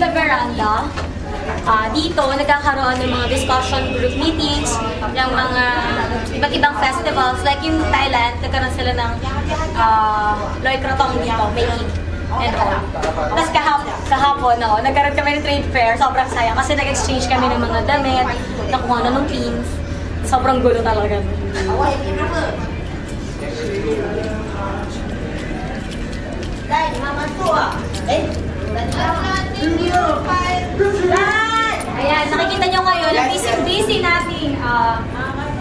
the veranda. Dito, nagkakaroon ng mga discussion group meetings, ng mga iba't ibang festivals. Like yung Thailand, nagkaroon sila ng Loy Krathong dito, making and all. Tapos kahapon, nagkaroon kami ng trade fair, sobrang saya kasi nag-exchange kami ng mga damit, nakuha na ng pins. Sobrang gulo talaga. Ayan, nakikita nyo ngayon, ang busy natin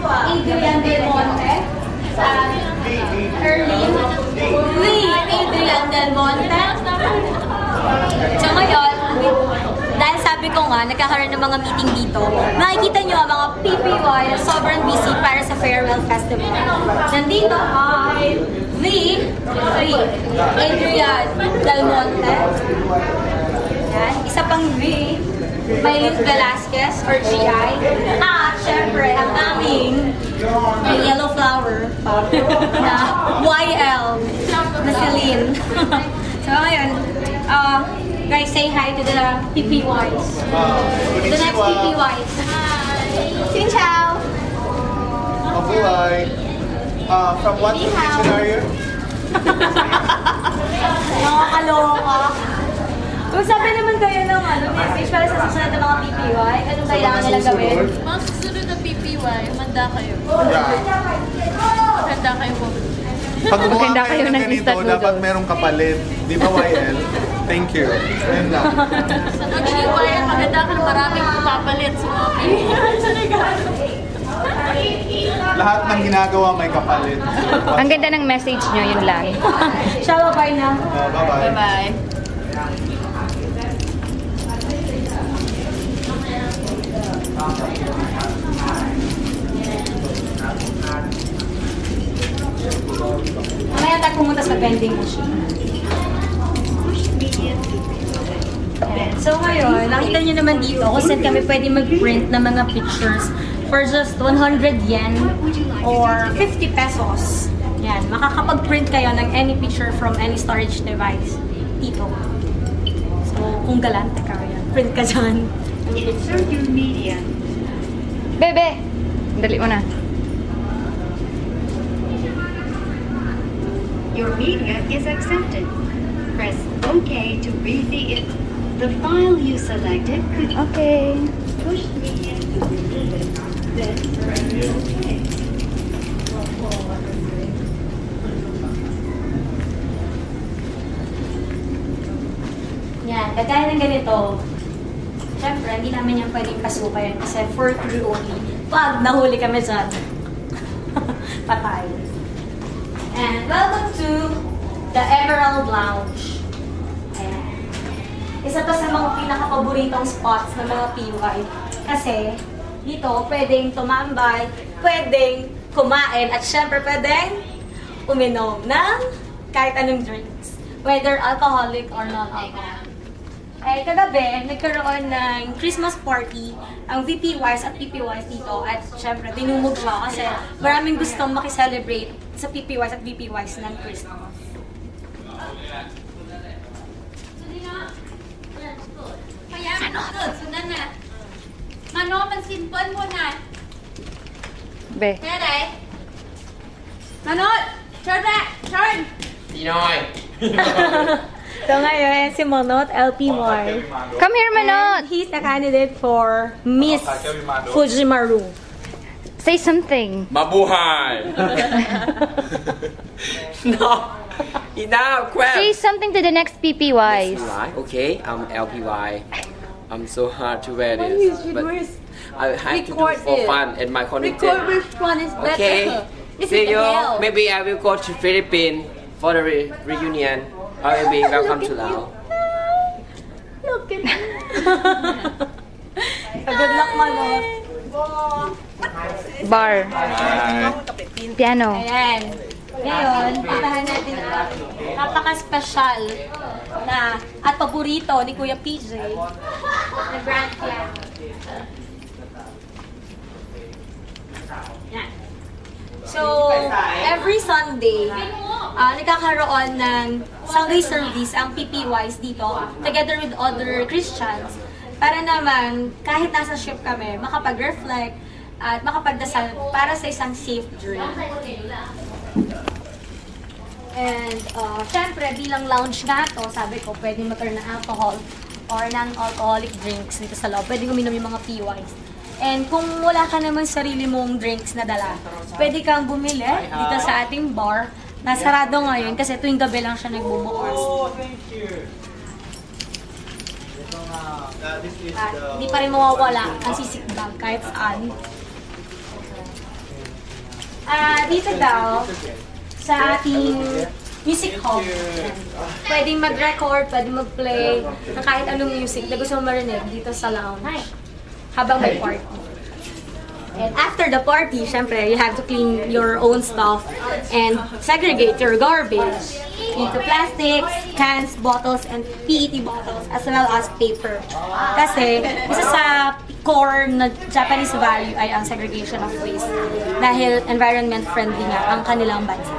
Adrian Del Monte sa Erling. Adrian Del Monte. So ngayon, dahil sabi ko nga, nagkakaroon ng mga meeting dito, makikita nyo ang mga PPY na sobrang busy para sa Farewell Festival. Nandito ay Adrian Del Monte. Yan. Isa pang V, Maylin Velasquez or GI. Syempre, ang aming Yellow Flower na YL na Celine. So ngayon, guys, say hi to the PPYs. The next PPYs. Xin chào. Mabuhay. From what location are you? Nakakaloka. Magsabi naman kayo ng message para sa susunod ng mga PPY. Anong kailangan nilang gawin? Mga susunod ng PPY, handa kayo. Handa kayo po. Pag gumawa kayo ng ganito, dapat merong kapalit. Di ba, YL? Thank you. Ayun lang. Sa PPY, maganda ka na maraming papalit sa mga PPY sa regalo. Lahat ng ginagawa may kapalit. Ang ganda ng message nyo, yun lang. Ciao, bye na. Bye-bye. Bye-bye. Mamaya tayo pumunta sa vending machine. So ngayon, nakita nyo naman dito kung saan kami pwede mag-print ng mga pictures for just 100 yen or 50 pesos. Yan, makakapag-print kayo ng any picture from any storage device dito. So, kung galante ka, yan, print ka dyan. Insert your media. Bebe! Dali mo na. Your media is accepted. Press OK to read the file you selected could Okay. push media to the then press OK. Yan, kagaya ng ganito. Siyempre, hindi namin yan pwedeng pasukayan kasi for crew only. Pag nahuli kami dyan, patay. And welcome to the Emerald Lounge. Ayan. Isa to sa mga pinaka-paboritong spots ng mga PY. Kasi dito, pwedeng tumambay, pwedeng kumain, at syempre pwedeng uminom ng kahit anong drinks. Whether alcoholic or non-alcoholic. Ay, kagabi, nagkaroon ng Christmas party ang VPYs at PPYs dito. At syempre, tinumog siya kasi maraming gustong makiselebrate sa PPYs at VPYs ng Christmas. Manot! Sundan na. Manot, magsimpan mo na. Be. Pwede? Manot! Turn back! Turn! Pinoy! So ngayon, si Manot LPY. Come here, Manot! He's a candidate for Miss Fujimaru. Say something. Mabuhay! No! Enough! Crap! Say something to the next PPYs. Okay, I'm LPY. I'm so hard to wear this. But I have to do it for fun and my content. Which one is better? Okay. See you. Maybe I will go to Philippines for the reunion. I will be welcome to Laos. Look at me. Good luck, Manot. Bar. Piano. Ayan. Ngayon, puntahan natin ang napaka-special na at paborito ni Kuya PJ na grand piano. Yan. So, every Sunday, nagkakaroon ng Sunday service ang PPYs dito, together with other Christians, para naman, kahit nasa ship kami, makapag-reflect at makapagdasal para sa isang safe journey. And, syempre, bilang lounge nga to, sabi ko, pwede magkaroon ng alcohol or non-alcoholic drinks dito sa loob. Pwede uminom yung mga PYs. And kung wala ka naman sarili mong drinks na dala, pwede kang bumili dito sa ating bar. Nasarado ngayon kasi tuwing gabi lang siya nagbubukas. At hindi pa rin mawawala ang sisig bag kahit saan. Dito daw, sa ating music hall, pwedeng mag-record, pwedeng mag-play ng kahit anong music na gusto mo marinig dito sa lounge habang may party. And after the party, syempre, you have to clean your own stuff and segregate your garbage into plastics, cans, bottles, and PET bottles, as well as paper. Kasi, isa sa core na Japanese value ay ang segregation of waste dahil environment friendly nga ang kanilang bansa.